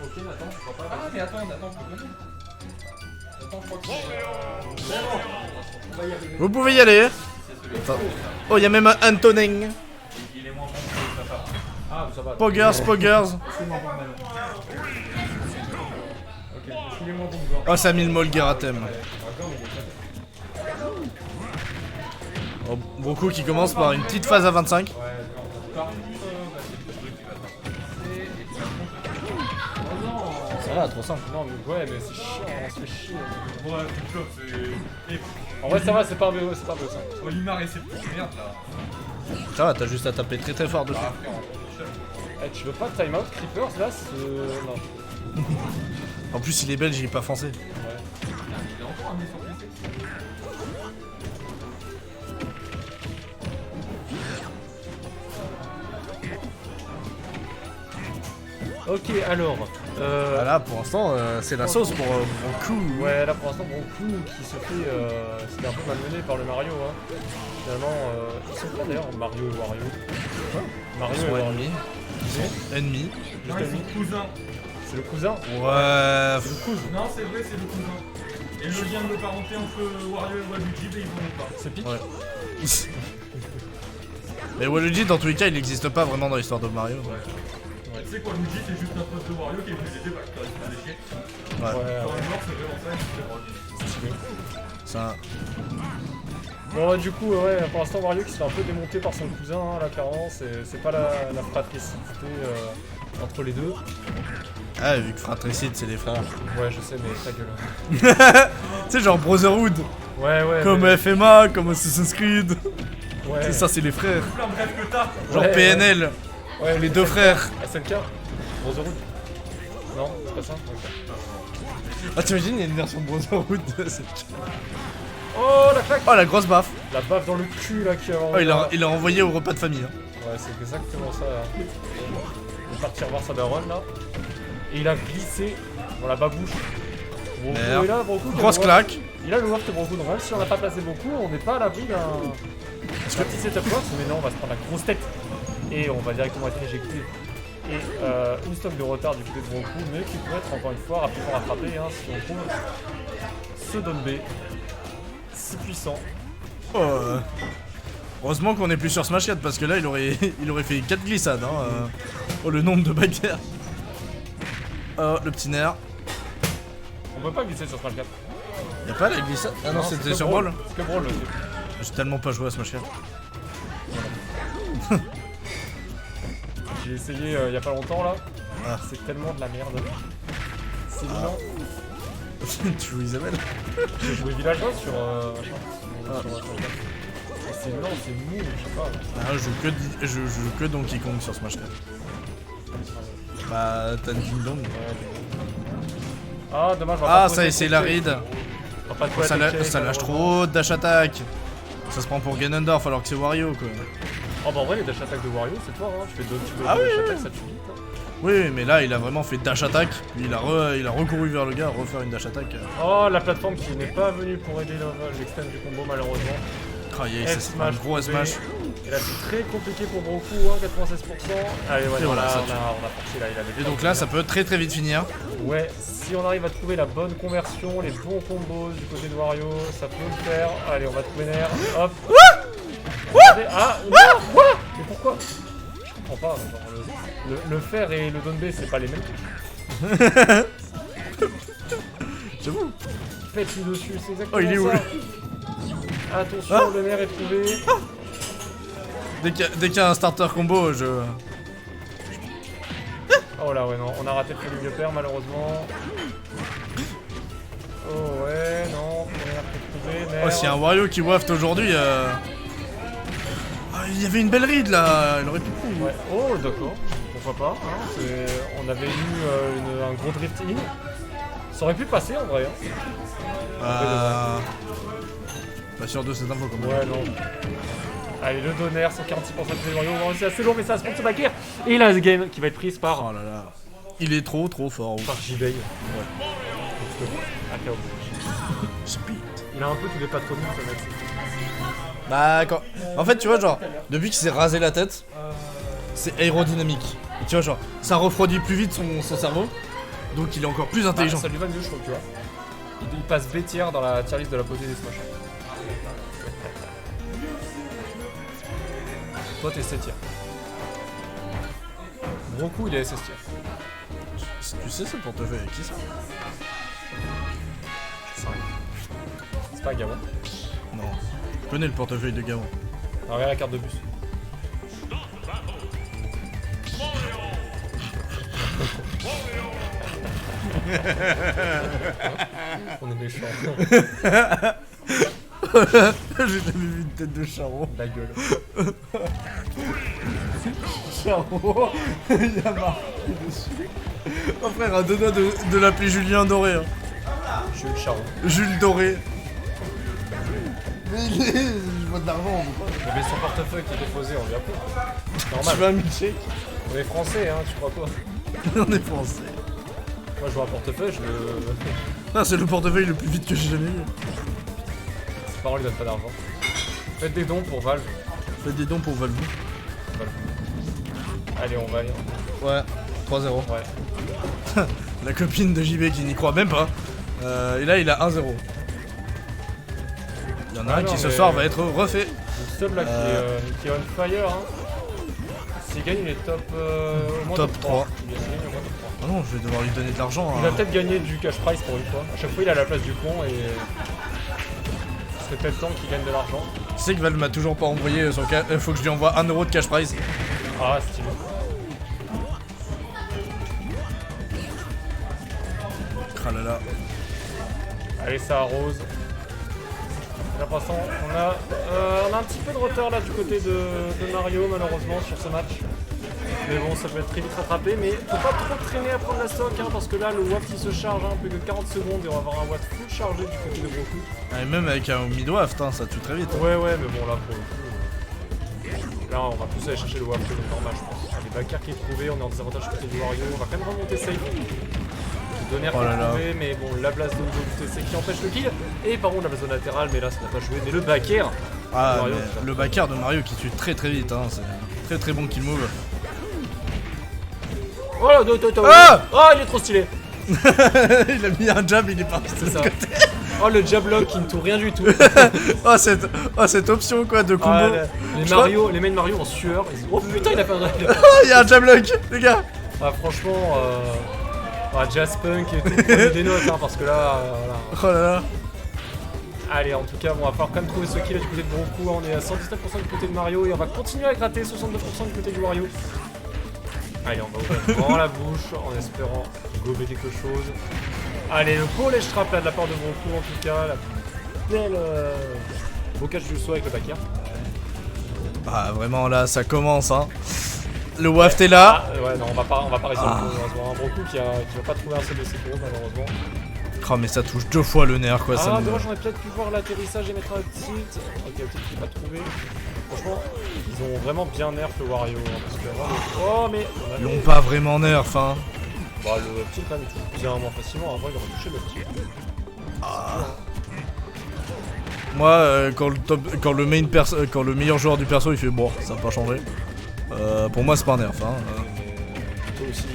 Ok, Nathan, je crois pas. Ah, mais attends, Nathan, je peux venir. Nathan, je crois que c'est bon. On va y arriver. Vous pouvez y aller. C'est celui. Oh, il y a même un Antonin. Il est moins bon que ça part. Ah, ça va. Poggers. C'est moins bon maintenant. Ok, il est moins bon que Gord. Oh, ça a mis le Molgaratem. Oh, Broku qui commence par une petite phase à 25. Ouais, par contre, c'est le truc qui va t'intéresser et tu vas te oh non. Ça va, trop simple. Non, mais ouais, mais c'est chiant, on se fait chier. Ouais, c'est chaud, c'est. En vrai, ça va, c'est pas un BO, c'est pas un BO ça. Olimar et ses petites merdes là. Ça va, t'as juste à taper très fort dessus. Ah, frère, eh, tu veux pas time out Creepers là? Non. En plus, il est belge, il est pas français. Ouais. Il est encore amené sur PC. Ok, alors. Voilà, pour l'instant, c'est la sauce pour Broku. Ouais, là pour l'instant, Broku qui se fait. C'était un peu malmené par le Mario. Hein. Finalement, ils sont pas d'ailleurs Mario et Wario. Mario Ils et sont Wario. ennemis. Ennemis. Non, ils sont cousins. C'est le cousin? Ouais. C'est le cousin. Non, c'est vrai, c'est le cousin. Et le lien de parenté entre Wario et Waluigi, ils vont pas. C'est pique. Ouais. Mais Waluigi, dans tous les cas, il n'existe pas vraiment dans l'histoire de Mario. Donc. Ouais. Tu sais quoi, Waluigi, c'est juste un pote de Wario qui est venu l'aider parce qu'il a déchiré. Ouais. Dans le nord, c'est vraiment ça, c'est stylé. Ça. Bon, du coup, ouais, pour l'instant, Wario qui se fait un peu démonter par son cousin, hein, là, clairement, c'est pas la fratricité entre les deux. Ah, vu que Fratricide, c'est les frères. Ouais, je sais, mais ta gueule. Tu sais, genre Brotherhood. Ouais. Comme mais... FMA, comme Assassin's Creed. Ouais. C'est ça, c'est les frères. Genre Ouais, PNL. Ouais, Les deux frères. SNK Brotherhood. Non, c'est pas ça. Okay. Ah, t'imagines, il y a une version Brotherhood de cette. Oh, la claque. Oh, la grosse baffe. La baffe dans le cul, là, qui a... Oh, il l'a envoyé au repas de famille. Hein. Ouais, c'est exactement ça. Là. Il est parti revoir sa daronne, là. Et il a glissé dans la babouche. Broku est là, Broku. Grosse claque. Il a le World Broku. Donc même si on n'a pas placé beaucoup, on n'est pas à l'abri d'un petit setup works. Mais non, on va se prendre la grosse tête. Et on va directement être éjecté. Et une stock de retard du côté de Broku, mais qui peut être encore une fois rapidement rattrapé hein, si on trouve ce Don B. Si puissant. Oh, heureusement qu'on est plus sur Smash 4 parce que là il aurait fait 4 glissades. Hein, Oh, le nombre de bagarres. Oh, le petit nerf. On peut pas glisser sur Smash 4. Y'a pas la glissade? Ah non, c'était sur Brawl. C'est que Brawl. J'ai tellement pas joué à Smash 4. J'ai essayé il y a pas longtemps là. Ah. C'est tellement de la merde. C'est lent. Tu joues Isabelle? J'ai joué villageois sur c'est lent, c'est mou, je sais pas. Ah, je joue que Donkey Kong sur Smash 4. Bah, t'as Ding Dong. Ah, dommage. Ah, ça y est, c'est la ride. Ça lâche lâche trop, dash attack. Ça se prend pour Ganondorf alors que c'est Wario quoi. Oh bah en vrai les dash attack de Wario c'est toi hein, tu fais Ah oui, dash attack ça tue vite hein. Oui, mais là il a vraiment fait dash attack. Il a recouru vers le gars, refaire une dash attack. Oh la plateforme qui n'est pas venue pour aider l'extend du combo malheureusement. Oh yeah, c'est un gros smash. Et là c'est très compliqué pour Broku, hein, 96%. Allez ouais, voilà, là, ça on a forcé là, il avait. Et donc là ça peut très vite finir. Ouais, si on arrive à trouver la bonne conversion, les bons combos du côté de Wario, ça peut le faire. Allez, on va trouver Nair. Hop. Ah non, quoi? Mais pourquoi? Je comprends pas. Genre, le fer et le Don B, c'est pas les mêmes. J'avoue. Faites-lui dessus, c'est exactement Oh, il est où, ça. Attention, Ah. le nerf est trouvé. Dès qu'il y a un starter combo, je... Oh là, ouais, non, on a raté le milieu père, malheureusement. Oh ouais, non, le nerf est trouvé. Oh, s'il y a un Wario qui waft aujourd'hui, il y avait une belle ride là, il aurait pu prendre. Ouais, oh d'accord, pourquoi pas. Hein, on avait eu un gros drift in. Ça aurait pu passer en vrai. Hein. Pas sûr de cette info comme Ouais, non. Allez, le donner, 146% de Wario, c'est assez lourd, mais ça se prend sur la guerre. Et la game qui va être prise par. Oh là là. Il est trop fort. Par J-Bay. Ouais. Speed. Il a un peu tous les patronymes, ce mec. Bah, quand... En fait, tu vois, genre, depuis qu'il s'est rasé la tête, c'est aérodynamique. Et tu vois, genre, ça refroidit plus vite son cerveau. Donc il est encore plus intelligent. Ça lui va mieux, je trouve, tu vois. Il passe B tier dans la tier list de la potée des Smash. Toi, t'es 7 tier. Broku, il est SS tier. Tu sais ce portefeuille avec qui ça? Je sais rien. C'est pas Gabon. Non. Je connais le portefeuille de Gabon. Alors, regarde la carte de bus. On est méchants. J'ai jamais vu une tête de charron. La gueule. Charron, il y a marqué dessus. Oh frère, à deux doigts de l'appeler Julien Doré. Hein. Jules Charon. Jules Doré. Mais je vois de l'argent, on Il y avait son portefeuille qui était posé, on lui a pris. Tu Normal. veux un milkshake? On est français, hein, tu crois quoi? On est français. Moi, je vois un portefeuille, je le. Ah, c'est le portefeuille le plus vite que j'ai jamais vu. Ses parents lui donnent pas d'argent. Faites des dons pour Valve. Faites des dons pour Valve. Allez, on va aller. Ouais, 3-0. Ouais. La copine de JB qui n'y croit même pas. Et là, il a 1-0. Il y en a un qui ce soir va être refait. Le sub là qui est on fire. Hein. S'il gagne, il est top. Au moins Top 3. Il gagne au moins top 3. Ah non, je vais devoir lui donner de l'argent. Il va peut-être gagner du cash prize pour une fois. À chaque fois, il a la place du con et. Ce serait peut-être temps qu'il gagne de l'argent. Tu sais que Valve m'a toujours pas envoyé son cash. Faut que je lui envoie 1 euro de cash prize. Ah, stylé. Ah là là. Allez, ça arrose. Là, pour l'instant, on a un petit peu de retard là du côté de Mario, malheureusement, sur ce match. Mais bon, ça peut être très vite rattrapé. Mais faut pas trop traîner à prendre la stock, hein, parce que là, le waft il se charge, hein, plus que 40 secondes, et on va avoir un watt full chargé du côté de Broku. Ah, et même avec un mid-waft, hein, ça tue très vite. Ouais, mais bon, là, pour le coup. Là, on va plus aller chercher le waft normal, je pense. Les backers qui est trouvé, on est en désavantage côté du Wario. On va quand même remonter safe. Donner Oh là là. trouvé, mais bon, la blast de UTC qui empêche le kill. Et par contre, la blast latéral, mais là, ça n'a pas joué. Mais le backer. Ah, Mario, mais le backer de Mario qui tue très très vite, hein, c'est très très bon kill move. Oh là, Ah oh, il est trop stylé. Il a mis un jab, il est parti de C'est l'autre ça. côté. Oh, le jab lock qui ne tourne rien du tout. Oh cette option quoi de combo. Ah, les mains de Mario en sueur. Oh putain, il a fait un. Oh, il y a un jab lock, les gars. Ah, franchement, Jazz Punk et tout, prenez des notes, hein, parce que là, voilà. Oh là là. Allez, en tout cas, on va falloir quand même trouver ce kill du côté de Broku. On est à 119% du côté de Mario et on va continuer à gratter 62% du côté du Wario. Allez, on va ouvrir vraiment la bouche en espérant gober quelque chose. Allez, le beau lèche trap là de la part de Broku en tout cas. La belle bocage du saut avec le backer. Ah vraiment là ça commence hein. Le waft est là. Ah, ouais, non, on va pas réussir le coup, malheureusement. Un Broku qui va pas trouver un seul de ses cours malheureusement. Oh mais ça touche 2 fois le nerf quoi. Ah, Ça me... dommage, j'aurais peut-être pu voir l'atterrissage et mettre un tilt. Ok, peut-être qu'il va trouver. Franchement, ils ont vraiment bien nerf le Wario. Hein, parce que, oh, mais. Ils l'ont pas vraiment nerf hein. Bah, le tilt quand même, il touche bien moins facilement. Avant, il aurait touché le tilt. Moi quand le meilleur joueur du perso il fait bon ça va pas changer. Pour moi c'est pas un nerf hein. Mais toi aussi,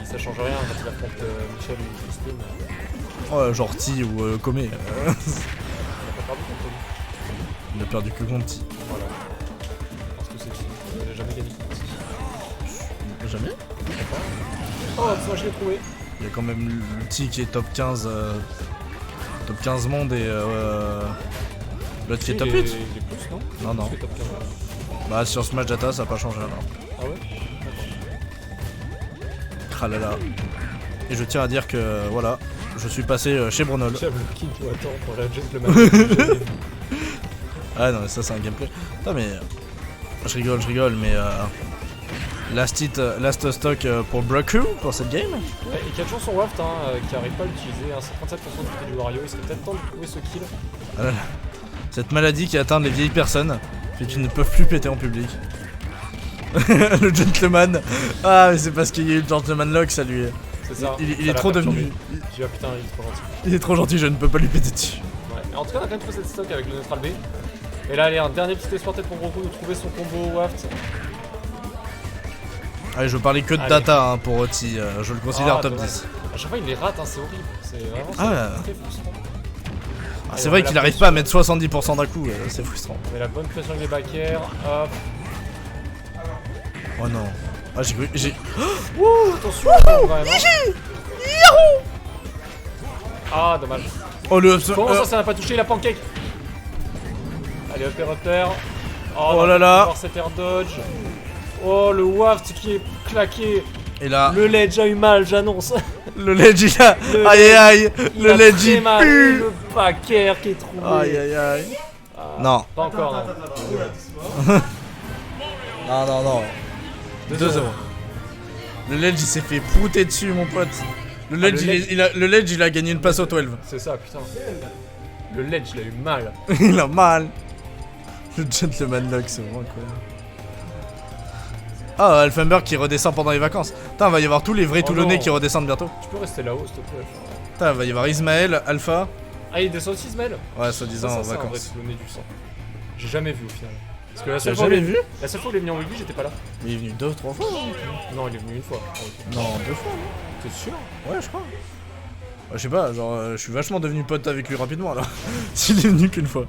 ça change rien quand il affronte Michel ou Christine. Ouais, genre T ou Comé. Il a pas perdu contre lui. Il a perdu que contre T. Voilà. Parce que c'est qui? Il a jamais gagné contre T. Jamais. Oh, moi je l'ai trouvé. Il y a quand même le T qui est top 15 monde et l'autre qui est top 8. Il est plus, non? Non. Il est top 15. Bah sur Smash Data ça a pas changé alors. Ah ouais? Ah là là. Et je tiens à dire que voilà, je suis passé chez Brunol. J'avoue qu'il nous attend pour la gentleman. Ah non mais ça c'est un gameplay. Putain mais je rigole mais last stock pour Broku pour cette game. Ouais, et qui a toujours son waft qui arrive pas à l'utiliser, hein, 57% du côté du Wario, il serait peut-être temps de trouver ce kill. Ah là là. Cette maladie qui atteint les vieilles personnes fait qu'ils ne peuvent plus péter en public. Le gentleman. Ah mais c'est parce qu'il y a eu le gentleman lock ça lui. C'est ça. Il est trop devenu. Je dis ah putain, il est trop gentil. Il est trop gentil, je ne peux pas lui péter dessus. Ouais. Mais en tout cas, on a quand même trouvé cette stock avec le neutral B. Et là, allez, un dernier petit espoir peut-être pour Broku de trouver son combo waft. Allez, je parlais que de Allez. data hein, pour Oti, je le considère top dommage. 10. À chaque fois il les rate, hein, c'est horrible. C'est vraiment très frustrant. Ah, c'est vrai qu'il arrive pas à mettre 70% d'un coup, c'est frustrant. On met la bonne pression avec les back air, hop. Oh non. Ah j'ai... Wouh, attention quand même, hein. Ah dommage. Oh le... Comment ça n'a pas touché la pancake? Allez upper. Oh là là. Cet air dodge. Oh le waft qui est claqué. Et là... Le ledge a eu mal, j'annonce. Le ledge il a... Aïe. Le ledge il mal. pue. Le back air qui est trouvé. Aïe. Ah, Non. Pas encore non. Non. 2-0. Le ledge il s'est fait prouter dessus mon pote. Le ledge, le ledge il a gagné une place au 12. C'est ça putain. Le ledge il a eu mal. Il a mal. Le gentleman lock c'est vraiment incroyable. Ah, Alphenberg qui redescend pendant les vacances. Putain, va y avoir tous les vrais Toulonnais qui redescendent bientôt. Tu peux rester là-haut s'il te plaît. Putain, va y avoir Ismaël, Alpha. Ah il descend aussi Ismaël? Ouais, soi-disant en C'est un vrai vacances. Toulonnais du sang. J'ai jamais vu au final. Parce que la Tu seule l'as fois jamais vu? La seule fois où il est venu en rugby, j'étais pas là. Mais il est venu 2-3 fois. Non, il est venu une fois. Ah, ok. Non, 2 fois. T'es sûr? Ouais, je crois. Je sais pas, genre, je suis vachement devenu pote avec lui rapidement alors. S'il est venu qu'une fois.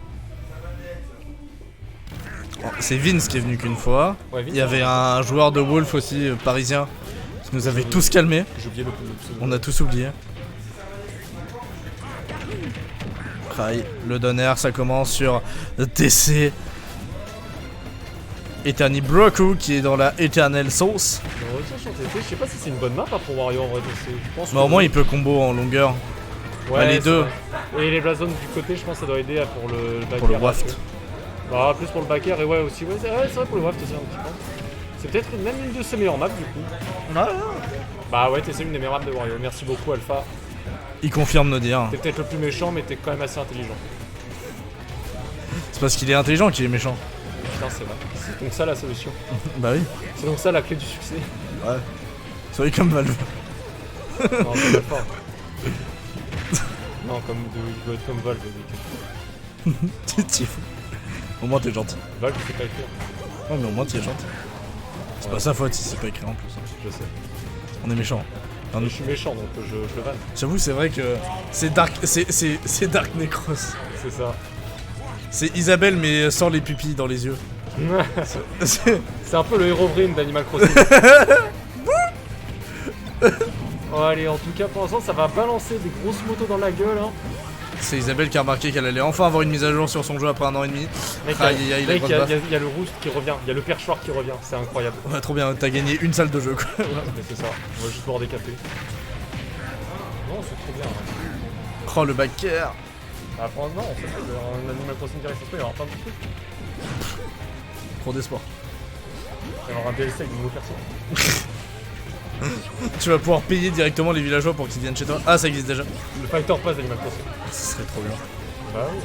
Oh, c'est Vince qui est venu qu'une fois. Ouais, Vince, Il y avait un joueur de Wolf aussi, parisien, qui nous avait tous calmés. J'ai oublié le pseudo. On a tous oublié. Aïe, le donner, ça commence sur TC. Eternity Broku qui est dans la Eternal Sauce. Le retour sur TT, je sais pas si c'est une bonne map hein, pour Wario en vrai. Je pense Mais au moins il peut combo en longueur. ouais, les c'est deux. vrai. Et les blazones du côté, je pense que ça doit aider pour le back Pour le air, waft. Bah plus pour le back air et ouais aussi. Ouais, c'est vrai pour le waft aussi un petit peu. C'est peut-être même une de ses meilleures maps du coup. Bah ouais, t'es une des meilleures maps de Wario. Merci beaucoup Alpha. Il confirme nos dires. T'es peut-être le plus méchant mais t'es quand même assez intelligent. C'est parce qu'il est intelligent qu'il est méchant. Putain c'est vrai. C'est donc ça la solution. Bah oui. C'est donc ça la clé du succès. Ouais. Soyez comme Valve. Non, c'est pas fort. Non, il doit être comme Valve. T'es fou. Au moins t'es gentil. Valve, c'est pas écrire. Ouais, mais au moins t'es gentil. C'est pas sa faute si c'est pas écrit en plus. Je sais. On est méchant. Je suis méchant donc je le vanne. J'avoue, c'est vrai que c'est Dark, c'est Dark Necros. C'est ça. C'est Isabelle mais sans les pupilles dans les yeux. C'est- C'est un peu le Herobrine d'Animal Crossing. Oh, allez, en tout cas pour l'instant ça va balancer des grosses motos dans la gueule. Hein. C'est Isabelle qui a remarqué qu'elle allait enfin avoir une mise à jour sur son jeu après 1 an et demi. Mec, Aïe, aïe, aïe, la mec, grosse il baffe. y a le Roost qui revient, il y a le perchoir qui revient, c'est incroyable. Ouais, trop bien, t'as gagné une salle de jeu quoi. Mais c'est ça, on va juste pouvoir décaper. Non, c'est trop bien. Hein. Oh le backer. Bah, pour l'instant, en fait, un Animal Crossing direct, il va y avoir plein de trucs. Trop d'espoir. Il va y avoir un DLC avec de nouveaux persos. Tu vas pouvoir payer directement les villageois pour qu'ils viennent chez toi. Ah, ça existe déjà. Le Fighter Pass d'Animal Crossing. Ce serait trop bien. Bah oui.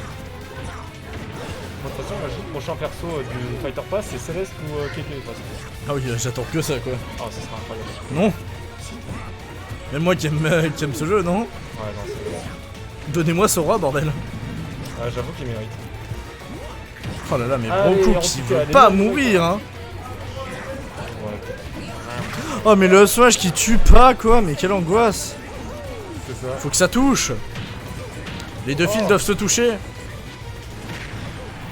Moi, de toute façon, le prochain perso du Fighter Pass, c'est Céleste ou Keke. Ah oui, j'attends que ça quoi. Ah, ça sera incroyable. Non. Même moi qui aime ce jeu, non. Ouais, non, c'est vrai. Donnez-moi ce roi, bordel. J'avoue qu'il mérite. Oh là là, mais Allez, Broku on qui se veut fait pas aller, mourir, hein. Ouais, Oh, mais le swage qui tue pas, quoi. Mais quelle angoisse. c'est ça. Faut que ça touche. Les deux fils doivent se toucher.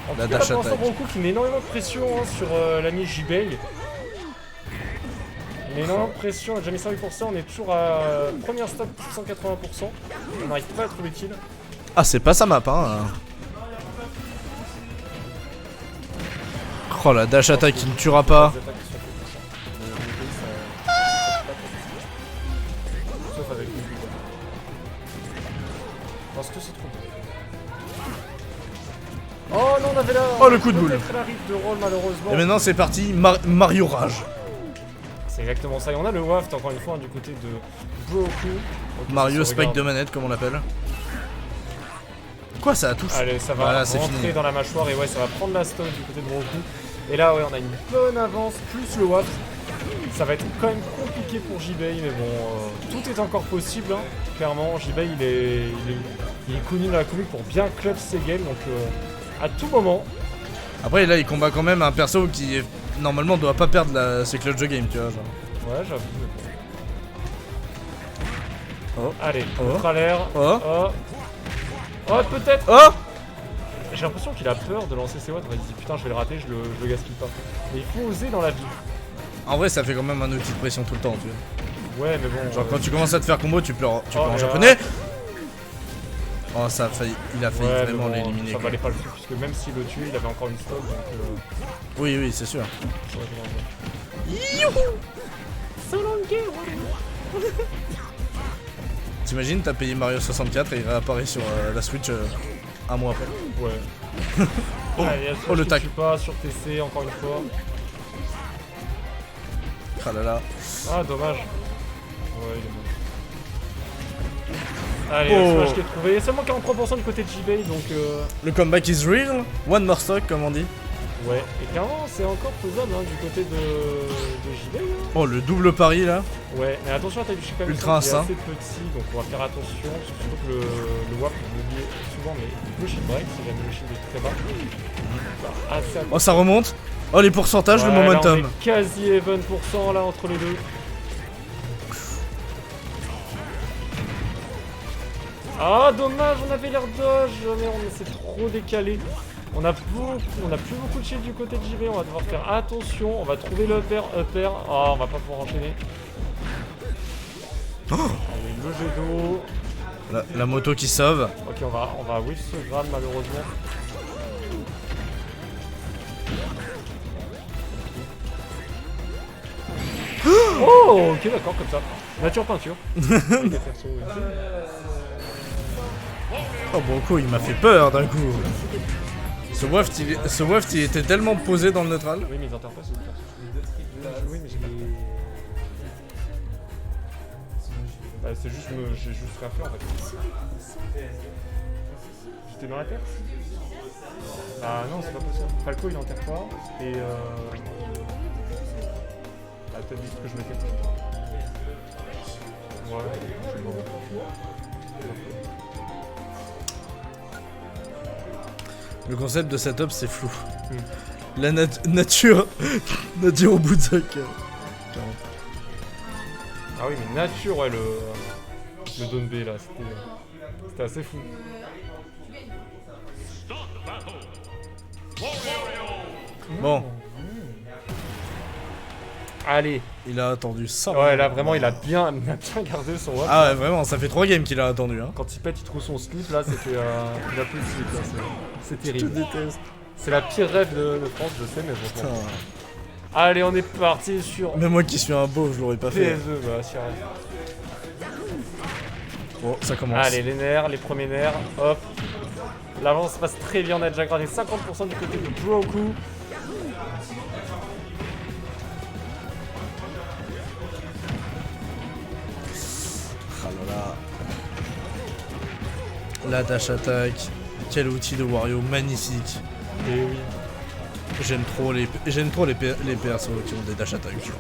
En La tout cas, dash pour l'instant, attack. Broku qui met énormément de pression hein, sur l'ami J-Bay. Il met énormément de pression, on a déjà mis 5%, on est toujours à première stade 180%. On n'arrive pas à trouver kill. Ah, c'est pas sa map, hein. Oh, la dash attack qui ne tuera pas. Les attaques qui sont faites pour ça. Le pays, ça- Sauf avec lui. Parce que c'est trop bon. Oh non, on avait là. Oh, le coup de boule. Peut-être la rip de roll malheureusement. Et maintenant, c'est parti. Mario Rage. C'est exactement ça. Et on a le waft encore une fois hein, du côté de Broku. Ok, Mario ça se Spike regarde. de manette, comme on l'appelle. Quoi, ça touche? Allez, ça va Voilà, c'est rentrer fini. dans la mâchoire et ouais, ça va prendre la stone du côté de Broku. Et là, ouais, on a une bonne avance, plus le waft. Ça va être quand même compliqué pour J-Bay, mais bon, tout est encore possible. Hein. Clairement, J-Bay, il est connu dans la commune pour bien clutch ses games, donc à tout moment. Après, là, il combat quand même un perso qui, normalement, doit pas perdre ses clutch de game, tu vois. Genre. Ouais, j'avoue. Oh. Allez, Oh. contre à l'air. Oh. Oh, oh peut-être. Oh. J'ai l'impression qu'il a peur de lancer ses watts. Il se dit putain, je vais le rater, je le gaspille pas. Mais il faut oser dans la vie. En vrai, ça fait quand même un outil de pression tout le temps, tu vois. Ouais, mais bon. Genre, quand tu commences à te faire combo, tu pleures Oh, en mais japonais. Oh, ça a failli, il a failli ouais, vraiment mais bon, l'éliminer. ça quoi. valait pas le coup, puisque même s'il le tue, il avait encore une stock, donc Oui, oui, c'est sûr. ouais, T'imagines, t'as payé Mario 64 et il réapparaît sur la Switch un mois après. ouais. Oh, Allez, oh, le tac. tue pas sur TC, encore une fois. Ah là là. Ah, dommage. Ouais, il est bon. Allez, Oh. le smash qui est trouvé. Il y a seulement 43% du côté de JB, donc Le comeback is real. One more stock, comme on dit. ouais. Et clairement, c'est encore faisable hein, du côté de JB. Hein. Oh, le double pari là. Ouais, mais attention à ta quand même, Ultra il est instinct. assez petit, donc on va faire attention. Surtout que le WAP, vous l'oubliez souvent, mais il peut shield break si jamais le shield est très bas. Assez Oh, ça remonte. Oh, les pourcentages, le ouais, là, momentum. on est quasi even % là entre les deux. Ah dommage, on avait l'air dodge, mais on s'est trop décalé. On a plus beaucoup de shield du côté de JB, on va devoir faire attention. On va trouver le upper. Ah, on va pas pouvoir enchaîner. Allez, le jet d'eau. La moto qui sauve. Ok, on va whiff ce grade malheureusement. Oh, ok, d'accord, comme ça. Nature peinture. Avec des persos, oui. Oh, Broco, il m'a fait peur d'un coup. Ce waft, il était tellement posé dans le neutral. Oui, mais ils interfaces, c'est perso. Oui, mais j'ai pas. Bah, c'est juste, j'ai juste rien fait en fait. J'étais dans la terre. Ah non, c'est pas possible. Falco il enterre pas. Et ah, peut-être vite que je m'étais. Ouais, c'est bon. Le concept de setup, c'est flou. La nature au bout de sa queue. Ah oui, mais nature, ouais, le Don B là, c'était assez fou. Bon, Allez, il a attendu ça. ouais, là vraiment, il a bien gardé son WAP. Ah ouais, vraiment, ça fait 3 games qu'il a attendu. Hein. Quand il pète, il trouve son slip là, c'était. Il a plus de slip là, c'est Je te terrible. déteste. C'est la pire rêve de France, je sais, mais bon. Putain. Allez, on est parti sur Même moi qui suis un beau, je l'aurais pas fait. PS2, bah, si, arrête. Bon, ça commence. Allez, les nerfs, les premiers nerfs, hop. L'avance passe très bien, on a déjà gradé 50% du côté de Broku. Ah là là. La dash attack. Quel outil de Wario magnifique. Et oui. J'aime trop les persos qui ont des dash attack, tu vois.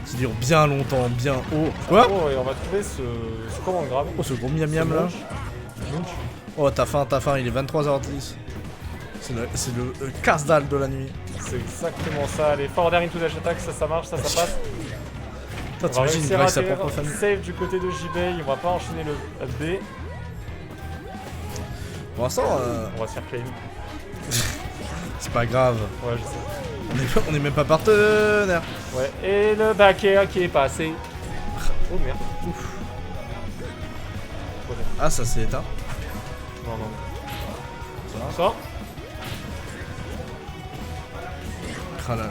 Qui durent bien longtemps, bien haut. Quoi? Oh, et on va trouver ce command grab. Oh, ce gros miam miam là. Oh, t'as faim, il est 23h10. C'est le casse-dalle de la nuit. C'est exactement ça. Allez, forward air into dash attack, ça marche, ça passe. Toi, On va t'imagines, il réussir à drague sa atterrir propre famille. safe du côté de JB, il va pas enchaîner le B. Pour l'instant, On va se faire claim. c'est pas grave. Ouais, je sais. On est même pas partenaire. Ouais, et le back air qui est passé. Oh merde. Ouf. Ah, ça s'est éteint. Non, non. Ça va. Ça. Ah là là.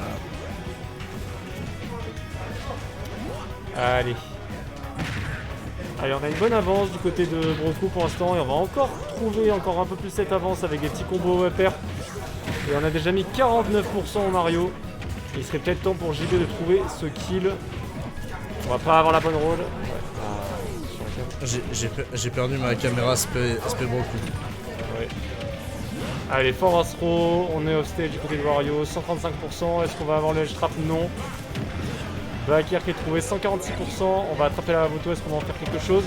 Allez. Allez, on a une bonne avance du côté de Broku pour l'instant et on va encore trouver encore un peu plus cette avance avec des petits combos upper. Et on a déjà mis 49% en Mario. Il serait peut-être temps pour JB de trouver ce kill. On va pas avoir la bonne roll. Ouais. J'ai perdu ma caméra spé Broku. Ouais. Allez, forward throw, on est off stage du côté de Wario, 135%. Est-ce qu'on va avoir le edge trap? Non. Back air qui est trouvé 146%, on va attraper la moto, est-ce qu'on va en faire quelque chose?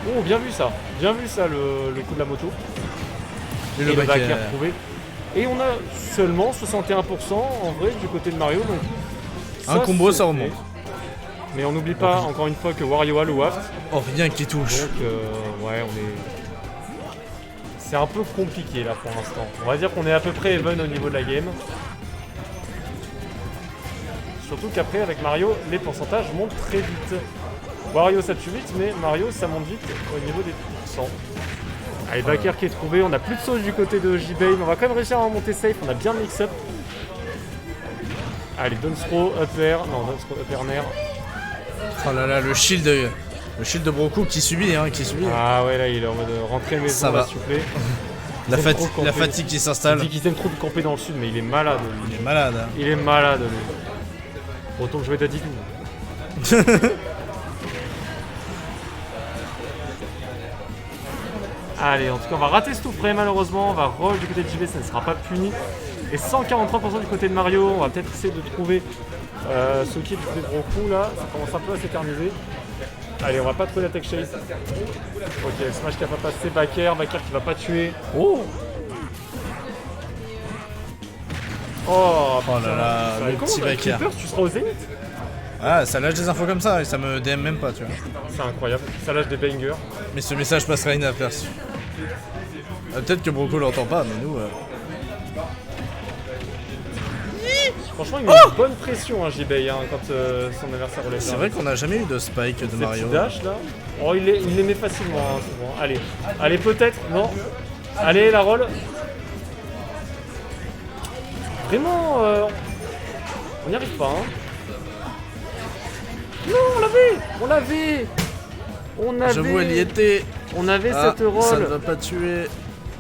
Oh, bien vu ça, le coup de la moto. Et le back air trouvé. Et on a seulement 61% en vrai du côté de Mario, donc un combo, ça c'est remonte. Mais on n'oublie pas, encore une fois, que Wario a le waft. Oh, rien qui touche. Donc, ouais, on est... C'est un peu compliqué, là, pour l'instant. On va dire qu'on est à peu près even au niveau de la game. Surtout qu'après, avec Mario, les pourcentages montent très vite. Wario, ça tue vite, mais Mario, ça monte vite au niveau des pourcents. Allez, backer qui est trouvé. On a plus de sauce du côté de J-Bay, mais on va quand même réussir à remonter safe. On a bien le mix-up. Allez, down throw, up air. Non, down throw, up air nair. Oh là là, le shield de Broku qui subit, hein, qui subit. Ah ouais, là, il est en mode rentrer maison, Ça va. s'il vous plaît. La fatigue qui s'installe. Il dit qu'ils aiment trop de camper dans le sud, mais il est malade. Il est malade. Hein. Il est malade, lui. Autant que jouer d'Adidou. Allez, en tout cas, on va rater ce tout près, malheureusement. On va roll du côté de JB, ça ne sera pas puni. Et 143% du côté de Mario. On va peut-être essayer de trouver ce qui est du côté de Broku, là. Ça commence un peu à s'éterniser. Allez, on va pas trouver la tech chase. Ok, Smash qui va pas passer, Backer qui va pas tuer. Oh. Oh, Oh là là, putain, le comment petit t'as Backer. Creeper, tu seras au Zénith? Ah, ça lâche des infos comme ça et ça me DM même pas, tu vois. C'est incroyable, ça lâche des bangers. Mais ce message passera inaperçu. Peut-être que Broku l'entend pas, mais nous... Franchement, il met une bonne pression, hein, J-Bay, hein, quand son adversaire relève. C'est vrai qu'on n'a jamais eu de spike de Ces Mario. petits dash, là. Oh, il les met facilement, hein, souvent. Allez, allez, peut-être, non. Allez, la roll. Vraiment, on n'y arrive pas, hein. Non, on l'avait. J'avoue, elle y était. On avait Ah, cette roll. ça ne va pas tuer.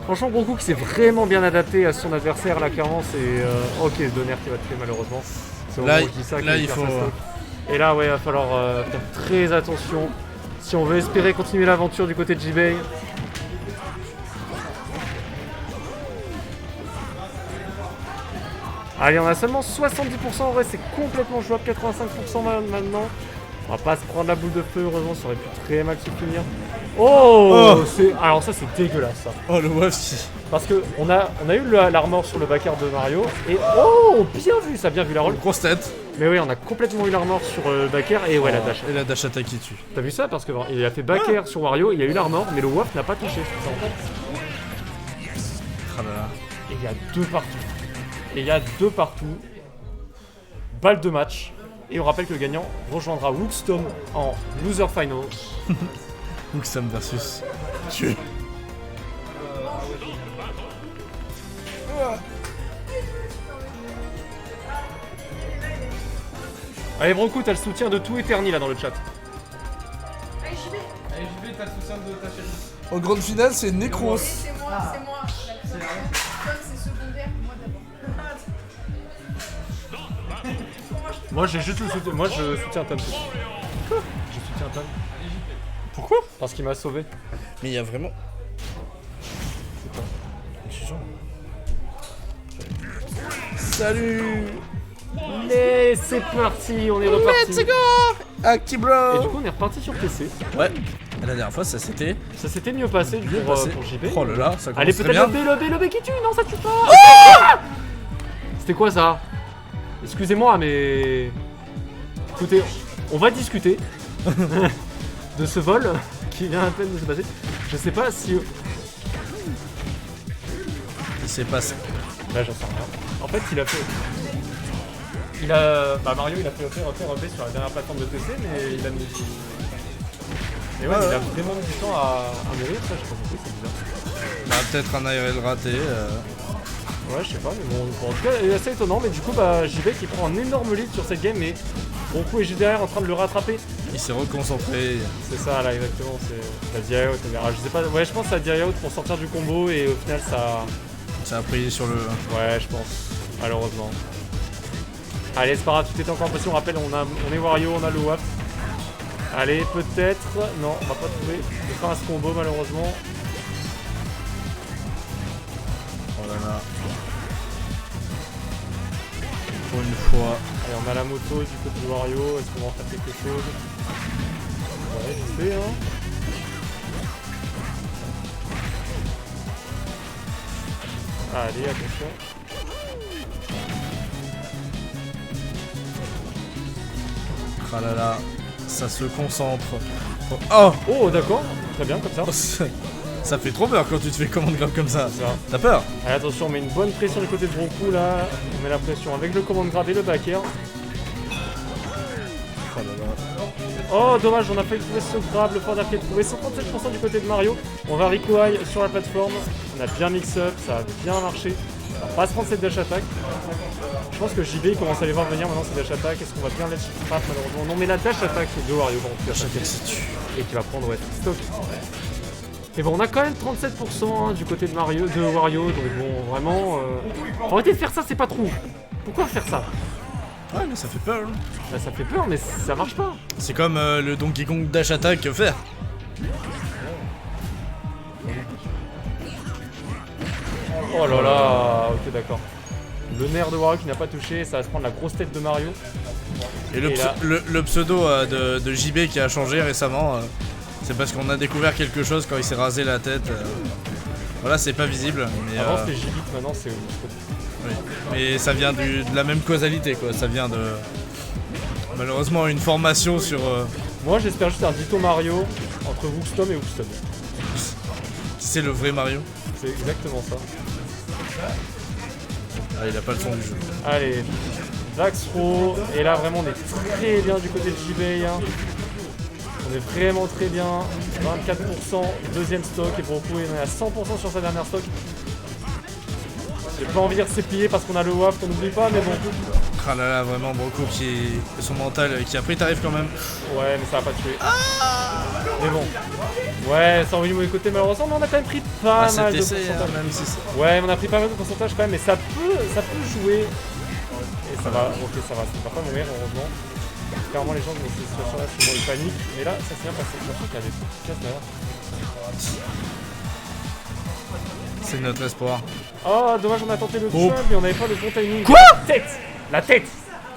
Franchement, Broku qui s'est vraiment bien adapté à son adversaire, là, clairement, c'est... Ok, Donner qui va tuer, malheureusement. C'est au Là, moment où je dis ça là, qu'il il perd faut... sa stock. Et là, ouais, il va falloir faire très attention si on veut espérer continuer l'aventure du côté de J-Bay. Allez, on a seulement 70%, en vrai, c'est complètement jouable, 85% maintenant. On va pas se prendre la boule de feu, heureusement, ça aurait pu très mal se finir. Oh, alors ça, c'est dégueulasse, ça. Oh, le waft. Parce que on a eu l'armor sur le backer de Mario, et oh, bien vu, ça a bien vu la roll. Grosse tête. Mais oui, on a complètement eu l'armor sur le backer, et ouais, la dash. Et la dash attack qui tue. T'as vu ça? Parce que il a fait backer sur Wario, il a eu l'armor, mais le waft n'a pas touché. Ah là là. Et il y a deux partout. Balle de match. Et on rappelle que le gagnant rejoindra Wookstorm en loser final. Wookstorm versus tué. Allez, Broku, t'as le soutien de tout Eterni là dans le chat. Allez, JB, t'as le soutien de ta chaîne. En grande finale, c'est Necros. Oui, c'est moi, c'est moi. Tom, c'est secondaire, moi d'abord. Moi j'ai juste le soutien. Moi je soutiens Tom. Quoi? Je soutiens Tom. Pourquoi? Parce qu'il m'a sauvé. Mais il y a vraiment... Salut. Mais c'est parti, on est reparti. Let's go. Acti bro. Et du coup on est reparti sur PC. Ouais. La dernière fois, ça s'était Ça s'était mieux passé du coup passé. pour JB. Oh là là, ça commence Allez, très peut-être bien. le B qui tue. Non, ça tue pas. C'était quoi ça? Excusez-moi, mais... Écoutez, on va discuter de ce vol qui vient à peine de se passer. Je sais pas si... Il s'est passé. Là, j'en sais rien. En fait, il a fait... Mario, il a fait repé sur la dernière plateforme de PC, mais il a mis... Et ouais, il a vraiment mis du temps à mourir, ça, je sais pas pourquoi, c'est bizarre. Bah, peut-être un ARL raté. Ouais, je sais pas, mais bon, en tout cas, il est assez étonnant, mais du coup, JB qui prend un énorme lead sur cette game, mais Broku est juste derrière en train de le rattraper. Il s'est reconcentré. C'est ça, là, exactement, c'est la DI out, je sais pas, ouais, je pense que c'est la DI out pour sortir du combo, et au final, ça... Ça a pris sur le... Ouais, je pense, malheureusement. Allez, c'est pas grave, tout est encore possible, on rappelle, on est Wario, on a le WAP. Allez, peut-être... Non, on va pas trouver de fin à ce combo, malheureusement. Oh là là. Pour une fois. Allez, on a la moto du côté de Wario, est-ce qu'on va en faire quelque chose? Ouais, je sais, hein. Allez, attention. Ah là là. Ça se concentre. Oh, Oh, d'accord, très bien, comme ça. ça fait trop peur quand tu te fais commande grab comme ça. Ça. T'as peur? Allez, attention, on met une bonne pression du côté de Bronco là. On met la pression avec le commande grab et le back air. Oh, dommage, on a failli trouver ce grab, le fort d'arcade trouvé 137% du côté de Mario. On va recoil sur la plateforme. On a bien mix-up, ça a bien marché. On va pas se prendre cette dash attack. Je pense que JB il commence à les voir venir maintenant cette dash attack. Est-ce qu'on va bien let's trap malheureusement? Non, mais la dash attack de Wario quand on et qui va prendre ouais, stock. Et bon, on a quand même 37% du côté de Mario, de Wario, donc bon, vraiment. Faut arrêter de faire ça, c'est pas trop. Pourquoi faire ça? Ouais, mais ça fait peur. Hein. Bah, ça fait peur, mais ça marche pas. C'est comme le Donkey Kong Dash Attack offert. Oh là là, ok, d'accord. Le nerf de Wario qui n'a pas touché, ça va se prendre la grosse tête de Mario. Et le, Et là- le pseudo de JB qui a changé récemment, c'est parce qu'on a découvert quelque chose quand il s'est rasé la tête. Voilà, c'est pas visible. Mais, Avant c'était JB, maintenant c'est Wookstop. oui. Mais ça vient de la même causalité, quoi. Ça vient de. Malheureusement, une formation sur. Moi j'espère juste un Ditto Mario entre Wookstop et Wookstop. C'est le vrai Mario. C'est exactement ça. Ah, il a pas le son du jeu. Allez, Vax Pro, et là vraiment on est très bien du côté de JB. Hein. On est vraiment très bien. 24%, deuxième stock, et Broco il est à 100% sur sa dernière stock. J'ai pas envie de dire c'est plié parce qu'on a le WAF qu'on n'oublie pas, mais bon. Ah là là, vraiment, Broco qui. Son mental qui a pris tarif quand même. Ouais, mais ça va pas tuer. Mais bon. Ouais, ça a envie de mauvais côté malheureusement, mais on a quand même pris pas mal de pourcentage. même si c'est. Ouais, mais on a pris pas mal de pourcentage quand même, mais ça peut jouer. Et ça va, ok, ça va pas mourir, heureusement. Clairement, les gens dans cette situation-là, souvent ils paniquent. Mais là, ça s'est bien passé. J'ai l'impression qu'il y avait beaucoup de casse derrière. C'est notre espoir. Oh, dommage, on a tenté le Oh. jump, mais on avait pas le bon timing. Quoi? La tête! La tête!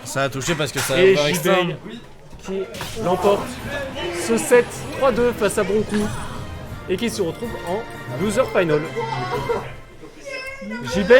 Ça a touché parce que ça a Et ouvert externe. JB qui l'emporte ce set 3-2 face à Bronco et qui se retrouve en loser final. JB